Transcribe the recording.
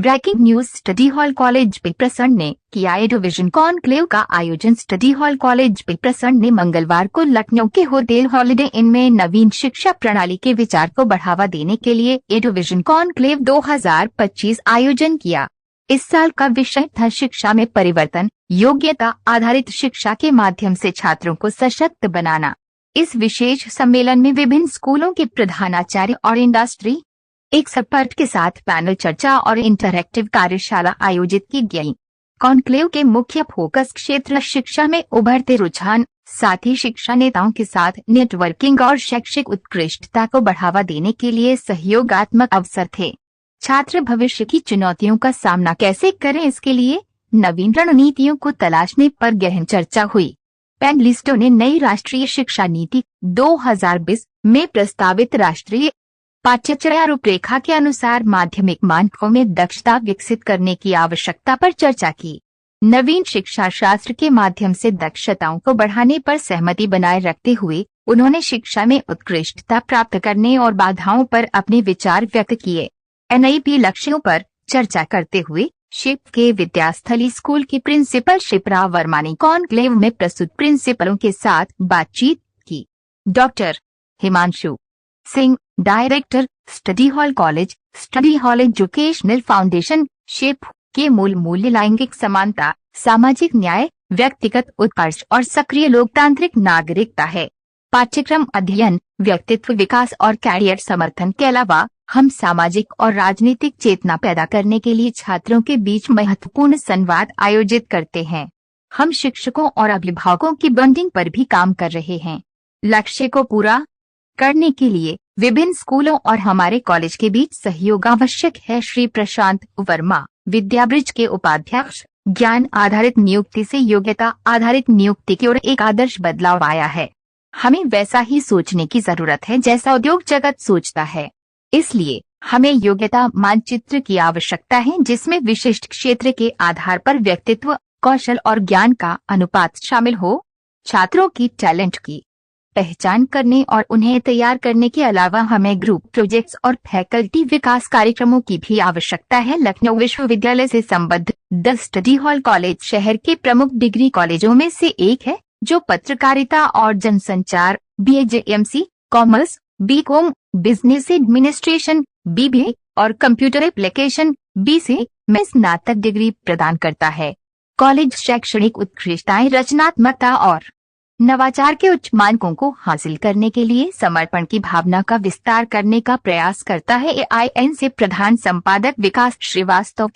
Breaking news. Study hall college Pipersand ने किया एडुविजन conclave का आयोजन। स्टडी हॉल कॉलेज पिपरसंड ने मंगलवार को लखनऊ के होटल हॉलिडे इन में नवीन शिक्षा प्रणाली के विचार को बढ़ावा देने के लिए एडुविजन कॉन्क्लेव 2025 आयोजन किया। इस साल का विषय था शिक्षा में परिवर्तन, योग्यता आधारित शिक्षा के माध्यम से छात्रों को सशक्त बनाना। इस विशेष सम्मेलन में विभिन्न स्कूलों के प्रधानाचार्य और इंडस्ट्री एक्सपर्ट के साथ पैनल चर्चा और इंटरैक्टिव कार्यशाला आयोजित की गई। कॉन्क्लेव के मुख्य फोकस क्षेत्र शिक्षा में उभरते रुझान, साथ ही शिक्षा नेताओं के साथ नेटवर्किंग और शैक्षिक उत्कृष्टता को बढ़ावा देने के लिए सहयोगात्मक अवसर थे। छात्र भविष्य की चुनौतियों का सामना कैसे करें, इसके लिए नवीन रणनीतियों को तलाशने पर गहन चर्चा हुई। पैनलिस्टों ने नई राष्ट्रीय शिक्षा नीति 2020 में प्रस्तावित राष्ट्रीय पाठ्यचर्या रूपरेखा के अनुसार माध्यमिक मानकों में दक्षता विकसित करने की आवश्यकता पर चर्चा की। नवीन शिक्षा शास्त्र के माध्यम से दक्षताओं को बढ़ाने पर सहमति बनाए रखते हुए उन्होंने शिक्षा में उत्कृष्टता प्राप्त करने और बाधाओं पर अपने विचार व्यक्त किए। एनआईपी लक्ष्यों पर चर्चा करते हुए शिप के विद्यास्थली स्कूल की प्रिंसिपल शिप्रा वर्मा ने कॉन्क्लेव में प्रस्तुत प्रिंसिपलों के साथ बातचीत की। Doctor Himanshu Singh, director study hall college, study hall educational foundation, ship के मूल मूल्य लैंगिक समानता, सामाजिक न्याय, व्यक्तिगत उत्कर्ष और सक्रिय लोकतांत्रिक नागरिकता है। पाठ्यक्रम अध्ययन, व्यक्तित्व विकास और कैरियर समर्थन के अलावा हम सामाजिक और राजनीतिक चेतना पैदा करने के लिए छात्रों के बीच महत्वपूर्ण संवाद आयोजित करते हैं। हम शिक्षकों और अभिभावकों की बॉन्डिंग पर भी काम कर रहे हैं। लक्ष्य को पूरा करने के लिए विभिन्न स्कूलों और हमारे कॉलेज के बीच सहयोग आवश्यक है। श्री प्रशांत वर्मा, विद्याब्रिज के उपाध्यक्ष, ज्ञान आधारित नियुक्ति से योग्यता आधारित नियुक्ति की ओर एक आदर्श बदलाव आया है। हमें वैसा ही सोचने की जरूरत है जैसा उद्योग जगत सोचता है। इसलिए हमें योग्यता मानचित्र की आवश्यकता है जिसमें विशिष्ट क्षेत्र के आधार पर व्यक्तित्व, कौशल और ज्ञान का अनुपात शामिल हो। छात्रों की टैलेंट की पहचान करने और उन्हें तैयार करने के अलावा हमें ग्रुप प्रोजेक्ट्स और फैकल्टी विकास कार्यक्रमों की भी आवश्यकता है। लखनऊ विश्वविद्यालय से संबद्ध द स्टडी हॉल कॉलेज शहर के प्रमुख डिग्री कॉलेजों में से एक है, जो पत्रकारिता और जनसंचार, BAJMC, commerce, BCom, business administration, BBA और कंप्यूटर एप्लीकेशन, BCA में स्नातक डिग्री प्रदान करता है। कॉलेज शैक्षणिक उत्कृष्टताएं, रचनात्मकता और नवाचार के उच्च मानकों को हासिल करने के लिए समर्पण की भावना का विस्तार करने का प्रयास करता है। AIN से प्रधान संपादक विकास श्रीवास्तव